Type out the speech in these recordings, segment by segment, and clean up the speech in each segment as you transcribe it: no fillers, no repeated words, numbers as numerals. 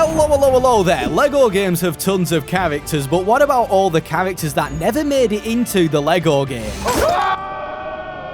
Hello there. LEGO games have tons of characters, but what about all the characters that never made it into the LEGO game?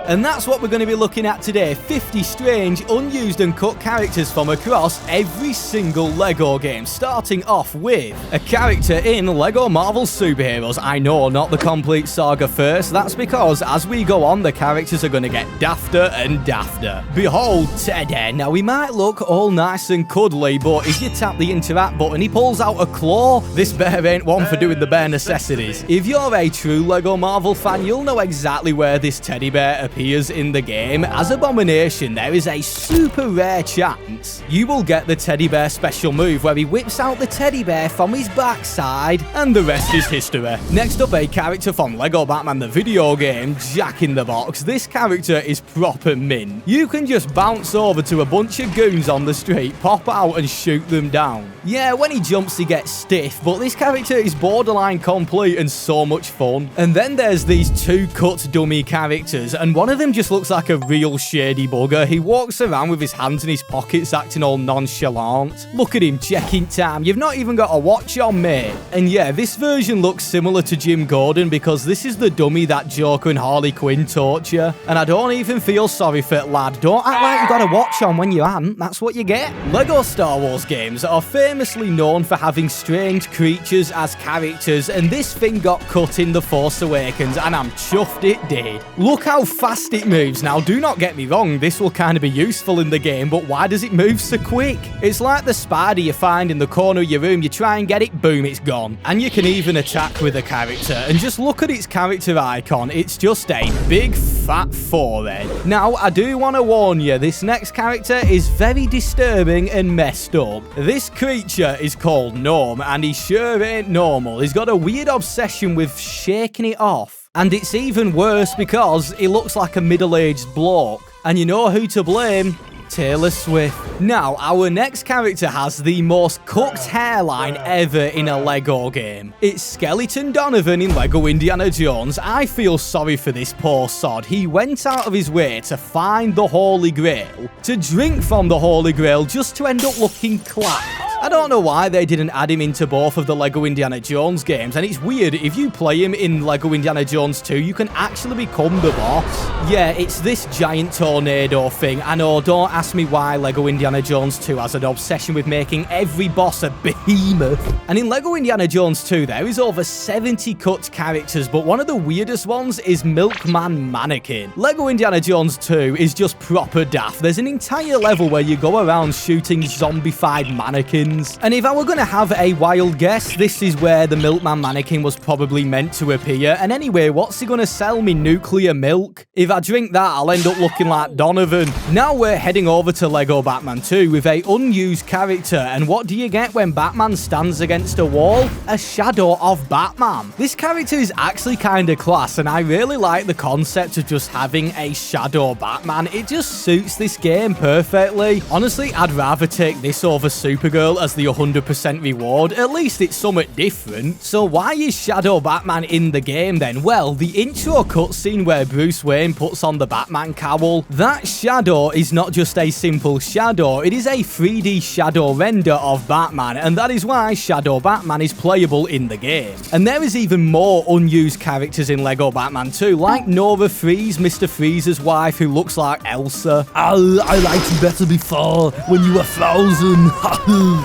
And that's what we're going to be looking at today. 50 strange, unused and cut characters from across every single LEGO game. Starting off with a character in LEGO Marvel Superheroes. I know, not the complete saga first. That's because as we go on, the characters are going to get dafter and dafter. Behold Teddy. Now, he might look all nice and cuddly, but if you tap the interact button, he pulls out a claw. This bear ain't one for doing the bare necessities. If you're a true LEGO Marvel fan, you'll know exactly where this teddy bear appears in the game. As Abomination, there is a super rare chance you will get the teddy bear special move where he whips out the teddy bear from his backside, and the rest is history. Next up, a character from LEGO Batman the video game, Jack in the Box. This character is proper mint. You can just bounce over to a bunch of goons on the street, pop out and shoot them down. Yeah, when he jumps he gets stiff, but this character is borderline complete and so much fun. And then there's these two cut dummy characters, and one of them just looks like a real shady bugger. He walks around with his hands in his pockets acting all nonchalant. Look at him checking time. You've not even got a watch on, mate. And yeah, this version looks similar to Jim Gordon because this is the dummy that Joker and Harley Quinn torture. And I don't even feel sorry for it, lad. Don't act like you got a watch on when you haven't. That's what you get. LEGO Star Wars games are famously known for having strange creatures as characters, and this thing got cut in The Force Awakens, and I'm chuffed it did. Look how fast it moves. Now, do not get me wrong, this will kind of be useful in the game, but why does it move so quick? It's like the spider you find in the corner of your room. You try and get it, boom, it's gone. And you can even attack with a character, and just look at its character icon. It's just a big fat forehead. Now, I do want to warn you, this next character is very disturbing and messed up. This creature is called Gnome, and he sure ain't normal. He's got a weird obsession with shaking it off. And it's even worse because he looks like a middle-aged bloke. And you know who to blame? Taylor Swift. Now, our next character has the most cooked hairline ever in a LEGO game. It's Skeleton Donovan in LEGO Indiana Jones. I feel sorry for this poor sod. He went out of his way to find the Holy Grail, to drink from the Holy Grail, just to end up looking clapped. I don't know why they didn't add him into both of the LEGO Indiana Jones games, and it's weird, if you play him in LEGO Indiana Jones 2, you can actually become the boss. Yeah, it's this giant tornado thing. I know, don't ask me why LEGO Indiana Jones 2 has an obsession with making every boss a behemoth. And in LEGO Indiana Jones 2, there is over 70 cut characters, but one of the weirdest ones is Milkman Mannequin. LEGO Indiana Jones 2 is just proper daft. There's an entire level where you go around shooting zombified mannequins. And if I were going to have a wild guess, this is where the Milkman Mannequin was probably meant to appear. And anyway, what's he going to sell me? Nuclear milk? If I drink that, I'll end up looking like Donovan. Now we're heading over to LEGO Batman 2 with a unused character. And what do you get when Batman stands against a wall? A shadow of Batman. This character is actually kind of class, and I really like the concept of just having a shadow Batman. It just suits this game perfectly. Honestly, I'd rather take this over Supergirl as the 100% reward. At least it's somewhat different. So why is Shadow Batman in the game then? Well, the intro cutscene where Bruce Wayne puts on the Batman cowl, that shadow is not just a simple shadow, it is a 3D shadow render of Batman, and that is why Shadow Batman is playable in the game. And there is even more unused characters in LEGO Batman 2, like Nora Freeze, Mr. Freeze's wife, who looks like Elsa. I liked you better before, when you were frozen.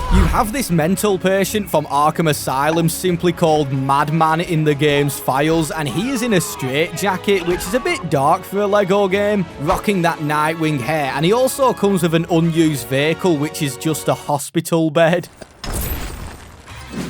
You have this mental patient from Arkham Asylum simply called Madman in the game's files, and he is in a straitjacket, which is a bit dark for a LEGO game, rocking that Nightwing hair, and he also comes with an unused vehicle, which is just a hospital bed.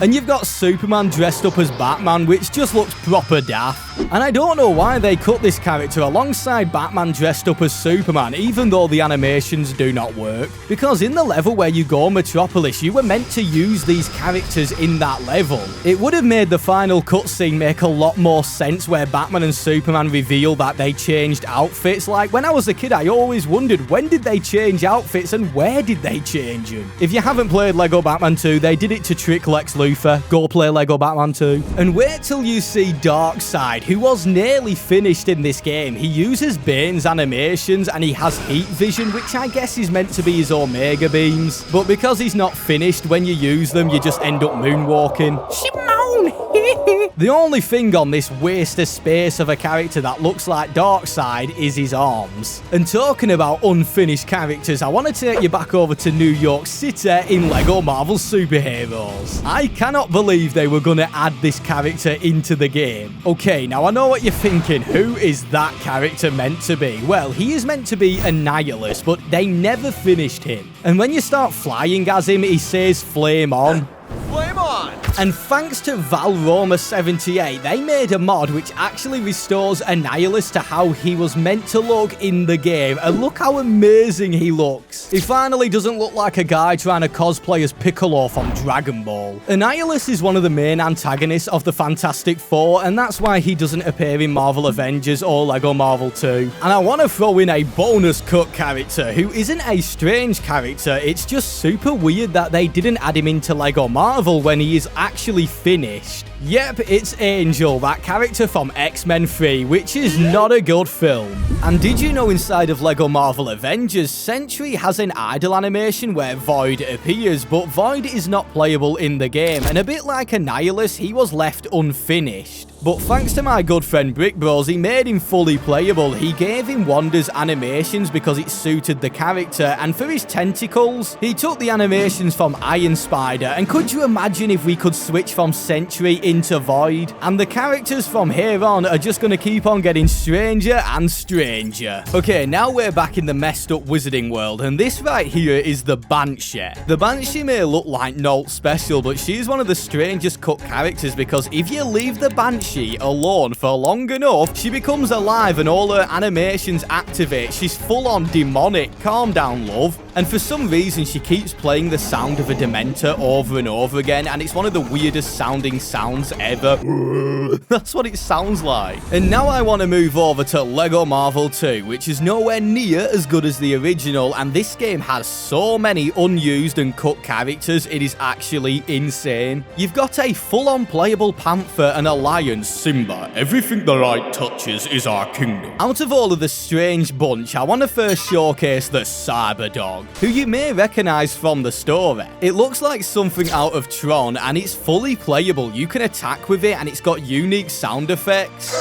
And you've got Superman dressed up as Batman, which just looks proper daft. And I don't know why they cut this character alongside Batman dressed up as Superman, even though the animations do not work. Because in the level where you go Metropolis, you were meant to use these characters in that level. It would have made the final cutscene make a lot more sense where Batman and Superman reveal that they changed outfits. Like, when I was a kid, I always wondered, when did they change outfits and where did they change them? If you haven't played LEGO Batman 2, they did it to trick Lex Luthor. Go play LEGO Batman 2. And wait till you see Darkseid. who was nearly finished in this game. He uses Bane's animations and he has heat vision, which I guess is meant to be his Omega beams. But because he's not finished, when you use them, you just end up moonwalking. The only thing on this waste of space of a character that looks like Darkseid is his arms. And talking about unfinished characters, I want to take you back over to New York City in LEGO Marvel Superheroes. I cannot believe they were going to add this character into the game. Okay, now I know what you're thinking. Who is that character meant to be? Well, he is meant to be a nihilist, but they never finished him. And when you start flying as him, he says flame on. Flame on! And thanks to Valroma78, they made a mod which actually restores Annihilus to how he was meant to look in the game. And look how amazing he looks. He finally doesn't look like a guy trying to cosplay as Piccolo from Dragon Ball. Annihilus is one of the main antagonists of the Fantastic Four, and that's why he doesn't appear in Marvel Avengers or LEGO Marvel 2. And I want to throw in a bonus cut character who isn't a strange character, it's just super weird that they didn't add him into LEGO Marvel when he is actually finished. Yep, it's Angel, that character from X-Men 3, which is not a good film. And did you know inside of LEGO Marvel Avengers, Sentry has an idle animation where Void appears, but Void is not playable in the game, and a bit like Annihilus, he was left unfinished. But thanks to my good friend Brick Bros, he made him fully playable. He gave him Wanda's animations because it suited the character, and for his tentacles, he took the animations from Iron Spider, and could you imagine if we could switch from Sentry into Void? And the characters from here on are just going to keep on getting stranger and stranger. Okay, now we're back in the messed up wizarding world, and this right here is the Banshee. The Banshee may look like not special, but she's one of the strangest cut characters because if you leave the Banshee alone for long enough, she becomes alive and all her animations activate. She's full on demonic. Calm down, love. And for some reason, she keeps playing the sound of a Dementor over and over again, and it's one of the weirdest sounding sounds ever. That's what it sounds like. And now I want to move over to LEGO Marvel 2, which is nowhere near as good as the original, and this game has so many unused and cut characters, it is actually insane. You've got a full-on playable Panther and a lion, Simba. Everything the light touches is our kingdom. Out of all of the strange bunch, I want to first showcase the Cyberdog, who you may recognize from the story. It looks like something out of Tron, and it's fully playable. You can attack with it, and it's got unique sound effects.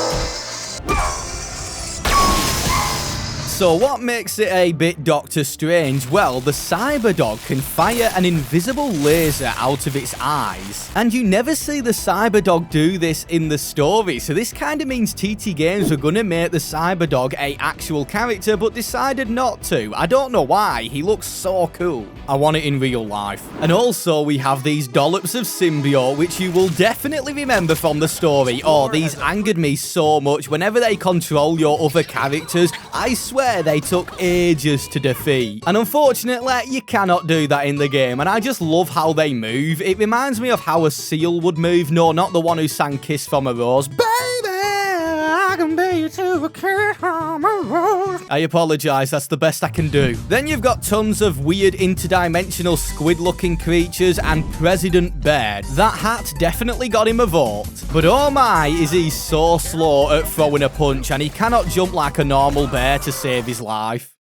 So what makes it a bit Doctor Strange? Well, the Cyberdog can fire an invisible laser out of its eyes. And you never see the Cyberdog do this in the story, so this kind of means TT Games were gonna make the Cyberdog a actual character, but decided not to. I don't know why, he looks so cool. I want it in real life. And also, we have these dollops of symbiote, which you will definitely remember from the story. Oh, these angered me so much. Whenever they control your other characters, I swear they took ages to defeat. And unfortunately, you cannot do that in the game, and I just love how they move. It reminds me of how a seal would move. No, not the one who sang Kiss from a Rose. Baby, I can be to a kiss from a rose. I apologize, that's the best I can do. Then you've got tons of weird interdimensional squid-looking creatures and President Bear. That hat definitely got him a vote. But oh my, is he so slow at throwing a punch, and he cannot jump like a normal bear to save his life.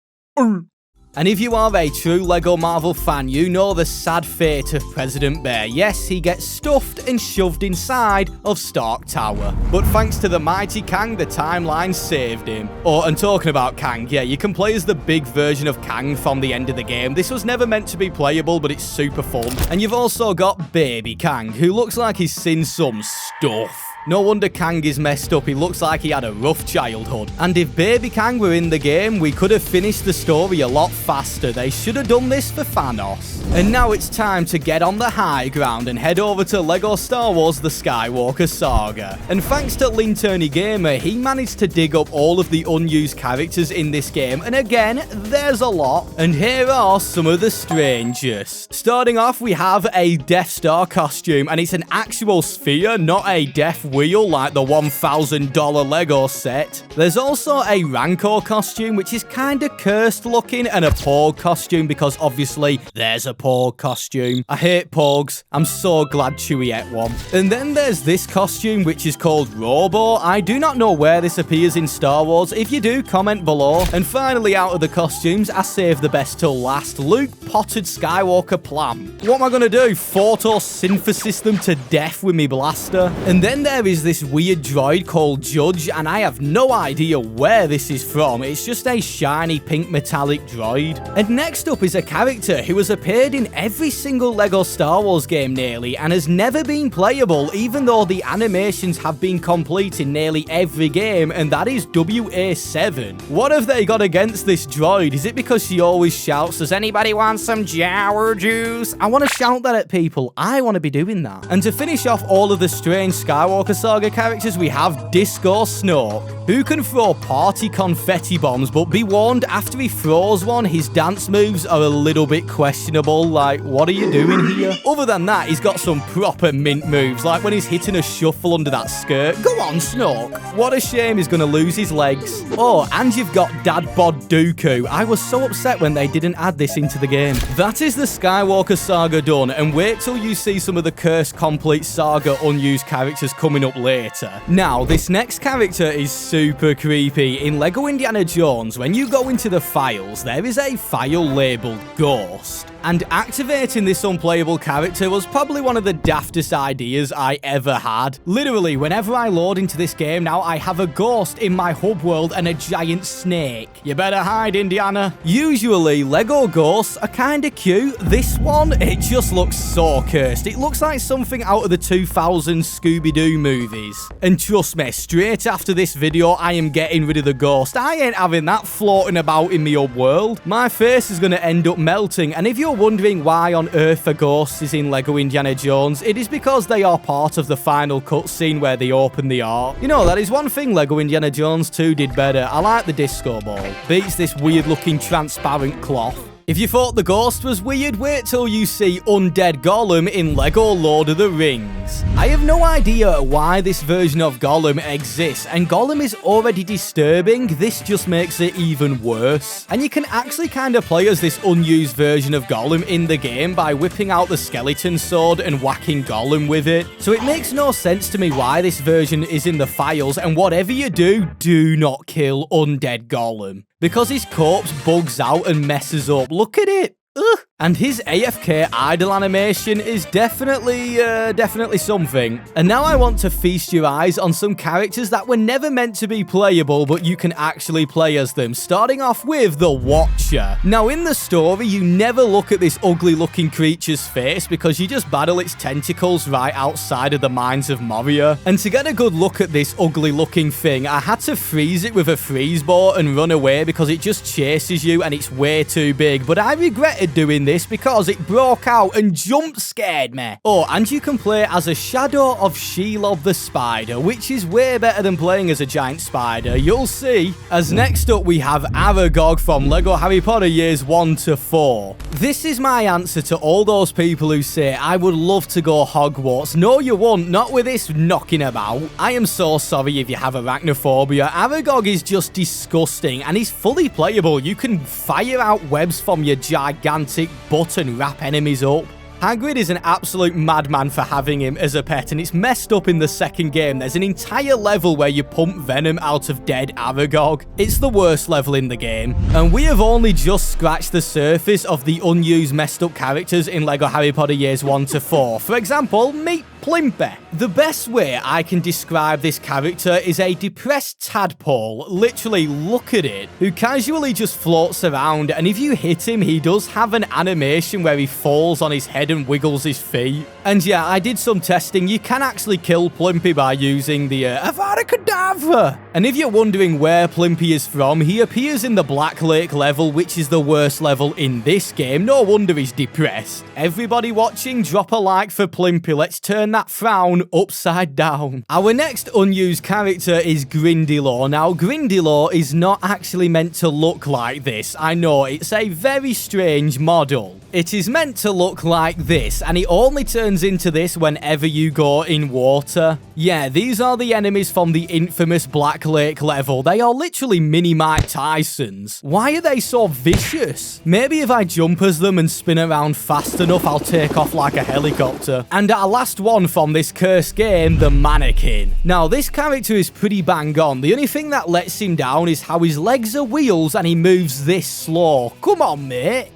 And if you are a true LEGO Marvel fan, you know the sad fate of President Bear. Yes, he gets stuffed and shoved inside of Stark Tower. But thanks to the mighty Kang, the timeline saved him. Oh, and talking about Kang, yeah, you can play as the big version of Kang from the end of the game. This was never meant to be playable, but it's super fun. And you've also got Baby Kang, who looks like he's seen some stuff. No wonder Kang is messed up, he looks like he had a rough childhood. And if Baby Kang were in the game, we could have finished the story a lot faster. They should have done this for Thanos. And now it's time to get on the high ground and head over to LEGO Star Wars The Skywalker Saga. And thanks to Linturny Gamer, he managed to dig up all of the unused characters in this game, and again, there's a lot. And here are some of the strangest. Starting off, we have a Death Star costume, and it's an actual sphere, not a Death wheel like the $1,000 Lego set. There's also a Rancor costume, which is kinda cursed looking, and a Porg costume, because obviously there's a Porg costume. I hate Porgs. I'm so glad Chewie ate one. And then there's this costume, which is called Robo. I do not know where this appears in Star Wars. If you do, comment below. And finally, out of the costumes, I saved the best till last. Luke potted Skywalker Plum. What am I gonna do? Photosynthesis them to death with me blaster? And then there is this weird droid called Judge, and I have no idea where this is from. It's just a shiny pink metallic droid. And next up is a character who has appeared in every single Lego Star Wars game nearly, and has never been playable, even though the animations have been complete in nearly every game, and that is WA7. What have they got against this droid? Is it because she always shouts, "Does anybody want some Jawa juice?" I want to shout that at people. I want to be doing that. And to finish off all of the strange Skywalker Saga characters, we have Disco Snoke, who can throw party confetti bombs, but be warned, after he throws one, his dance moves are a little bit questionable. Like, what are you doing here? Other than that, he's got some proper mint moves, like when he's hitting a shuffle under that skirt. Go on, Snoke. What a shame he's gonna lose his legs. Oh, and you've got Dad Bod Dooku. I was so upset when they didn't add this into the game. That is the Skywalker Saga done, and wait till you see some of the Cursed Complete Saga unused characters coming up later. Now, this next character is super creepy. In Lego Indiana Jones, when you go into the files, there is a file labeled Ghost. And activating this unplayable character was probably one of the daftest ideas I ever had. Literally, whenever I load into this game now, I have a ghost in my hub world and a giant snake. You better hide, Indiana. Usually, Lego ghosts are kinda cute. This one, it just looks so cursed. It looks like something out of the 2000s Scooby-Doo movies. And trust me, straight after this video, I am getting rid of the ghost. I ain't having that floating about in my hub world. My face is gonna end up melting, and if you're wondering why on earth a ghost is in Lego Indiana Jones, it is because they are part of the final cutscene where they open the ark. You know, that is one thing Lego Indiana Jones 2 did better. I like the disco ball. Beats this weird looking transparent cloth. If you thought the ghost was weird, wait till you see Undead Gollum in Lego Lord of the Rings. I have no idea why this version of Gollum exists, and Gollum is already disturbing. This just makes it even worse. And you can actually kind of play as this unused version of Gollum in the game by whipping out the skeleton sword and whacking Gollum with it. So it makes no sense to me why this version is in the files, and whatever you do, do not kill Undead Gollum, because his corpse bugs out and messes up. Look at it. Ugh. And his AFK idle animation is definitely something. And now I want to feast your eyes on some characters that were never meant to be playable, but you can actually play as them, starting off with the Watcher. Now, in the story, you never look at this ugly-looking creature's face because you just battle its tentacles right outside of the mines of Moria. And to get a good look at this ugly-looking thing, I had to freeze it with a freeze ball and run away because it just chases you and it's way too big. But I regretted doing this because it broke out and jump scared me. Oh, and you can play as a shadow of Shelob the Spider, which is way better than playing as a giant spider. You'll see. As next up, we have Aragog from Lego Harry Potter Years 1 to 4. This is my answer to all those people who say, I would love to go Hogwarts. No, you won't. Not with this knocking about. I am so sorry if you have arachnophobia. Aragog is just disgusting, and he's fully playable. You can fire out webs from your gigantic butt and wrap enemies up. Hagrid is an absolute madman for having him as a pet, and it's messed up in the second game. There's an entire level where you pump venom out of dead Aragog. It's the worst level in the game. And we have only just scratched the surface of the unused messed up characters in Lego Harry Potter Years 1 to 4. For example, meet Plimpy. The best way I can describe this character is a depressed tadpole, literally look at it, who casually just floats around, and if you hit him, he does have an animation where he falls on his head and wiggles his feet. And yeah, I did some testing. You can actually kill Plimpy by using the Avada Kedavra. And if you're wondering where Plimpy is from, he appears in the Black Lake level, which is the worst level in this game. No wonder he's depressed. Everybody watching, drop a like for Plimpy. Let's turn that frown upside down. Our next unused character is Grindylow. Now, Grindylow is not actually meant to look like this. I know, it's a very strange model. It is meant to look like this, and it only turns into this whenever you go in water. Yeah, these are the enemies from the infamous Black Lake level. They are literally mini Mike Tysons. Why are they so vicious? Maybe if I jump as them and spin around fast enough, I'll take off like a helicopter. And our last one from this cursed game, the mannequin. Now, this character is pretty bang on. The only thing that lets him down is how his legs are wheels and he moves this slow. Come on, mate.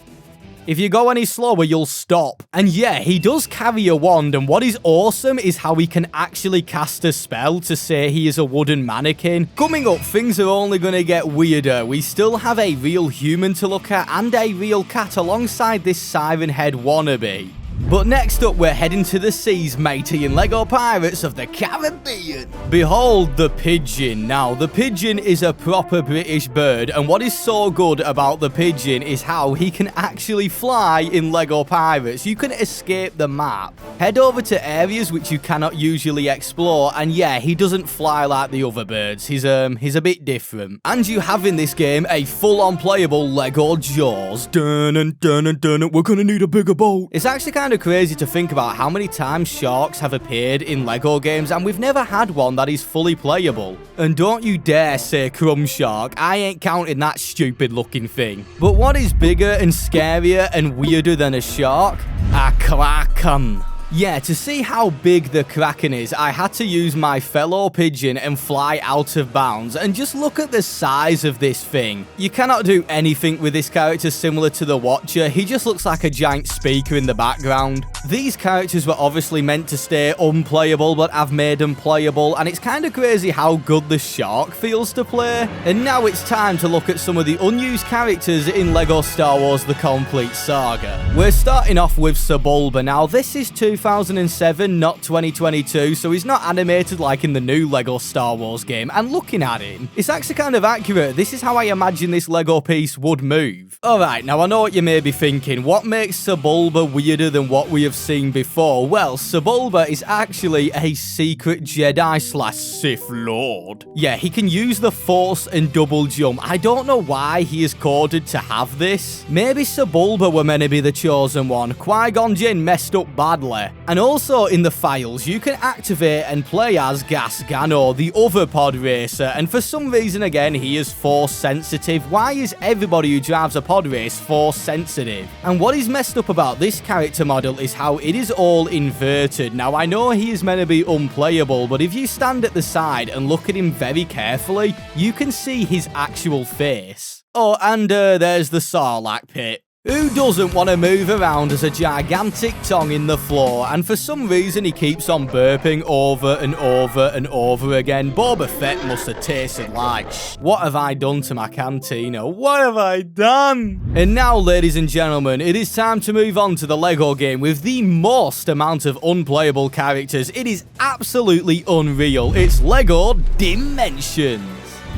If you go any slower, you'll stop. And yeah, he does carry a wand, and what is awesome is how he can actually cast a spell to say he is a wooden mannequin. Coming up, things are only going to get weirder. We still have a real human to look at and a real cat alongside this Siren Head wannabe. But next up, we're heading to the seas, matey, in LEGO Pirates of the Caribbean. Behold the pigeon. Now, the pigeon is a proper British bird, and what is so good about the pigeon is how he can actually fly in LEGO Pirates. You can escape the map, head over to areas which you cannot usually explore, and yeah, he doesn't fly like the other birds. He's a bit different. And you have in this game a full-on playable LEGO Jaws. Dun and dun and dun. We're gonna need a bigger boat. It's actually kind of crazy to think about how many times sharks have appeared in LEGO games, and we've never had one that is fully playable. And don't you dare say Crumb Shark. I ain't counting that stupid looking thing. But what is bigger and scarier and weirder than a shark? A kraken. Yeah, to see how big the Kraken is, I had to use my fellow pigeon and fly out of bounds, and just look at the size of this thing. You cannot do anything with this character similar to the Watcher. He just looks like a giant speaker in the background. These characters were obviously meant to stay unplayable, but I've made them playable, and it's kind of crazy how good the shark feels to play. And now it's time to look at some of the unused characters in LEGO Star Wars The Complete Saga. We're starting off with Sebulba. Now, this is 2007, not 2022, so he's not animated like in the new LEGO Star Wars game, and looking at him, it's actually kind of accurate. This is how I imagine this LEGO piece would move. Alright, now I know what you may be thinking. What makes Sebulba weirder than what we have seen before? Well, Sebulba is actually a secret Jedi/Sith Lord. Yeah, he can use the Force and double jump. I don't know why he is coded to have this. Maybe Sebulba were meant to be the chosen one. Qui-Gon Jinn messed up badly. And also in the files, you can activate and play as Gas Gano, the other pod racer, and for some reason again, he is Force sensitive. Why is everybody who drives a pod race Force sensitive? And what is messed up about this character model is how it is all inverted. Now, I know he is meant to be unplayable, but if you stand at the side and look at him very carefully, you can see his actual face. Oh, and there's the Sarlacc pit. Who doesn't want to move around as a gigantic tongue in the floor? And for some reason, he keeps on burping over and over and over again. Boba Fett must have tasted like, what have I done to my cantina? What have I done? And now, ladies and gentlemen, it is time to move on to the LEGO game with the most amount of unplayable characters. It is absolutely unreal. It's LEGO Dimensions.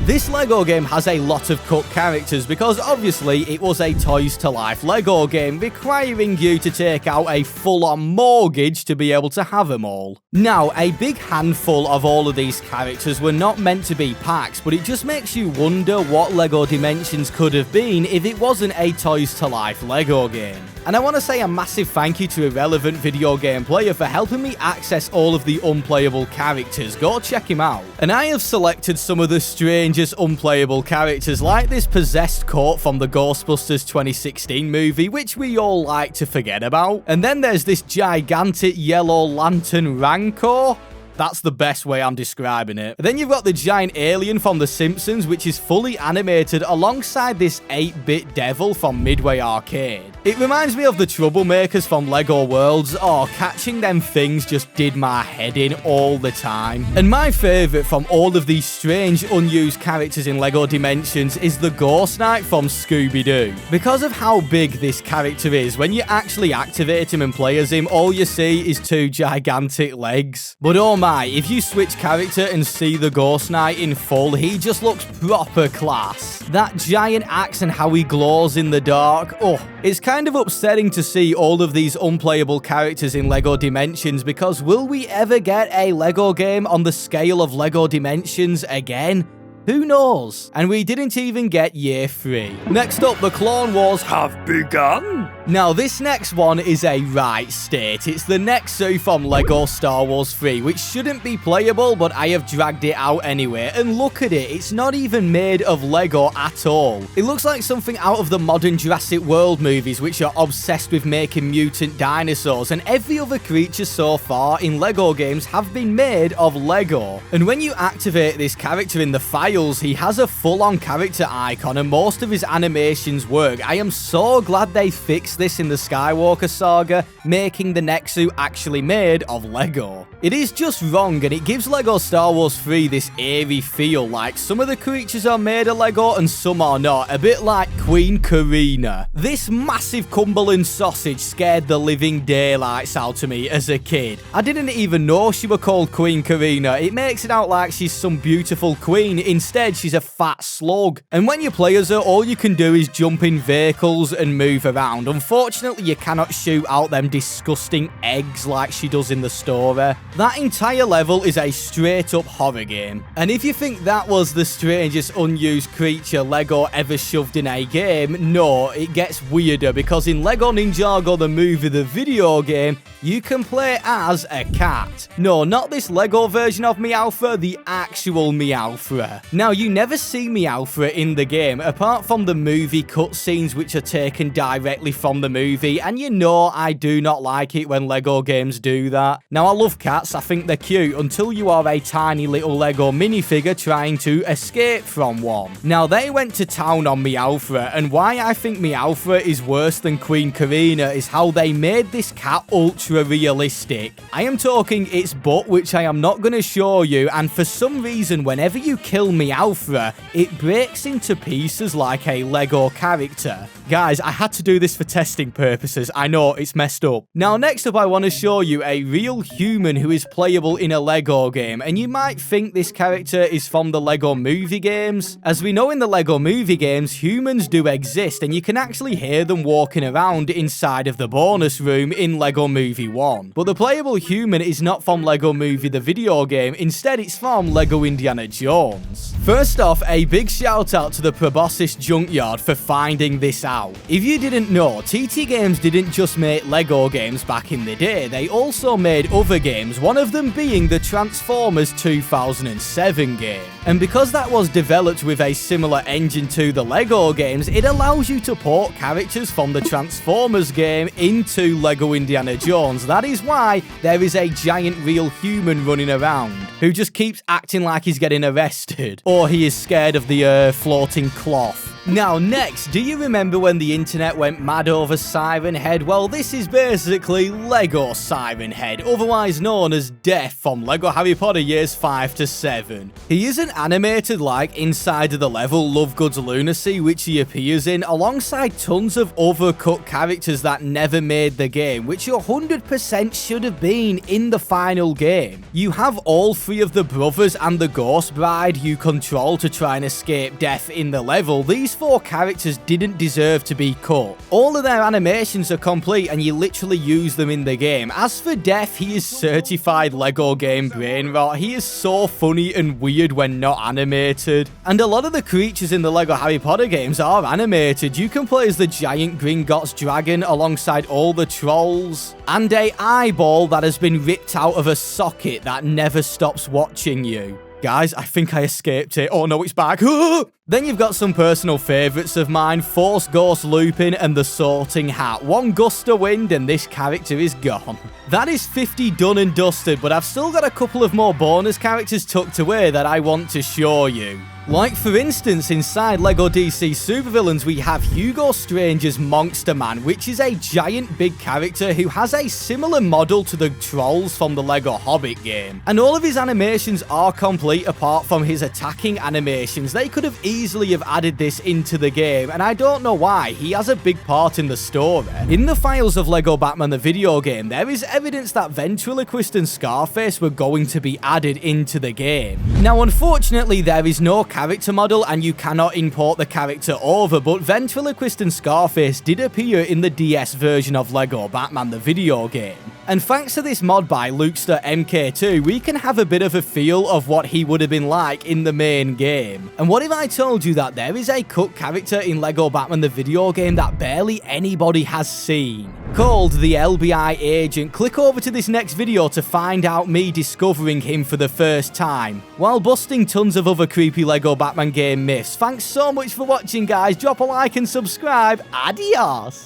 This LEGO game has a lot of cut characters because obviously it was a Toys to Life LEGO game requiring you to take out a full-on mortgage to be able to have them all. Now, a big handful of all of these characters were not meant to be packs, but it just makes you wonder what LEGO Dimensions could have been if it wasn't a Toys to Life LEGO game. And I want to say a massive thank you to Irrelevant Video Game Player for helping me access all of the unplayable characters. Go check him out. And I have selected some of the strangest unplayable characters, like this possessed coat from the Ghostbusters 2016 movie, which we all like to forget about. And then there's this gigantic yellow lantern Rancor. That's the best way I'm describing it. Then you've got the giant alien from The Simpsons, which is fully animated alongside this 8-bit devil from Midway Arcade. It reminds me of the Troublemakers from LEGO Worlds. Oh, catching them things just did my head in all the time. And my favourite from all of these strange unused characters in LEGO Dimensions is the Ghost Knight from Scooby-Doo. Because of how big this character is, when you actually activate him and play as him, all you see is two gigantic legs. But oh my, if you switch character and see the Ghost Knight in full, he just looks proper class. That giant axe and how he glows in the dark. Oh, it's kind of upsetting to see all of these unplayable characters in LEGO Dimensions, because will we ever get a LEGO game on the scale of LEGO Dimensions again? Who knows? And we didn't even get year 3. Next up, the Clone Wars have begun. Now, this next one is a right state. It's the Nexu from LEGO Star Wars 3, which shouldn't be playable, but I have dragged it out anyway. And look at it, it's not even made of LEGO at all. It looks like something out of the modern Jurassic World movies, which are obsessed with making mutant dinosaurs, and every other creature so far in LEGO games have been made of LEGO. And when you activate this character in the files, he has a full-on character icon, and most of his animations work. I am so glad they fixed this in the Skywalker saga, making the Nexu actually made of LEGO. It is just wrong, and it gives LEGO Star Wars 3 this eerie feel, like some of the creatures are made of LEGO and some are not, a bit like Queen Karina. This massive Cumberland sausage scared the living daylights out of me as a kid. I didn't even know she was called Queen Karina. It makes it out like she's some beautiful queen. Instead, she's a fat slug. And when you play as her, all you can do is jump in vehicles and move around. Unfortunately, you cannot shoot out them disgusting eggs like she does in the story. That entire level is a straight-up horror game. And if you think that was the strangest unused creature LEGO ever shoved in a game, no, it gets weirder, because in LEGO Ninjago the movie, the video game, you can play as a cat. No, not this LEGO version of Meowthra, the actual Meowthra. Now, you never see Meowthra in the game, apart from the movie cutscenes, which are taken directly from the movie, and you know I do not like it when LEGO games do that. Now, I love cats, I think they're cute, until you are a tiny little LEGO minifigure trying to escape from one. Now, they went to town on Meowthra, and why I think Meowthra is worse than Queen Karina is how they made this cat ultra realistic. I am talking its butt, which I am not going to show you, and for some reason, whenever you kill Meowthra, it breaks into pieces like a LEGO character. Guys, I had to do this for testing purposes. I know, it's messed up. Now, next up, I want to show you a real human who is playable in a LEGO game, and you might think this character is from the LEGO movie games. As we know in the LEGO movie games, humans do exist, and you can actually hear them walking around inside of the bonus room in LEGO Movie 1. But the playable human is not from LEGO Movie the video game, instead it's from LEGO Indiana Jones. First off, a big shout out to the Proboscis Junkyard for finding this out. If you didn't know, TT Games didn't just make LEGO games back in the day, they also made other games, one of them being the Transformers 2007 game. And because that was developed with a similar engine to the LEGO games, it allows you to port characters from the Transformers game into LEGO Indiana Jones. That is why there is a giant real human running around who just keeps acting like he's getting arrested, or he is scared of the floating cloth. Now, next, do you remember when the internet went mad over Siren Head? Well, this is basically LEGO Siren Head, otherwise known as Death from LEGO Harry Potter years 5 to 7. He isn't animated like inside of the level Lovegood's Lunacy, which he appears in, alongside tons of other cut characters that never made the game, which 100% should have been in the final game. You have all three of the brothers and the Ghost Bride you control to try and escape death in the level. These 4 characters didn't deserve to be cut. All of their animations are complete and you literally use them in the game. As for Death, he is certified LEGO game brain rot. He is so funny and weird when not animated. And a lot of the creatures in the LEGO Harry Potter games are animated. You can play as the giant Gringotts dragon alongside all the trolls, and a eyeball that has been ripped out of a socket that never stops watching you. Guys, I think I escaped it. Oh no, it's back. Then you've got some personal favourites of mine, Force Ghost Lupin and the Sorting Hat. One gust of wind and this character is gone. That is 50 done and dusted, but I've still got a couple of more bonus characters tucked away that I want to show you. Like, for instance, inside LEGO DC Supervillains, we have Hugo Strange's Monster Man, which is a giant big character who has a similar model to the trolls from the LEGO Hobbit game. And all of his animations are complete apart from his attacking animations. They could have easily have added this into the game, and I don't know why. He has a big part in the story. In the files of LEGO Batman the video game, there is evidence that Ventriloquist and Scarface were going to be added into the game. Now, unfortunately, there is no character model and you cannot import the character over, but Ventriloquist and Scarface did appear in the DS version of LEGO Batman the video game. And thanks to this mod by Lukester MK2, we can have a bit of a feel of what he would have been like in the main game. And what if I told you that there is a cut character in LEGO Batman the video game that barely anybody has seen? Called the LBI Agent. Click over to this next video to find out me discovering him for the first time, while busting tons of other creepy LEGO Batman game myths. Thanks so much for watching, guys. Drop a like and subscribe. Adios!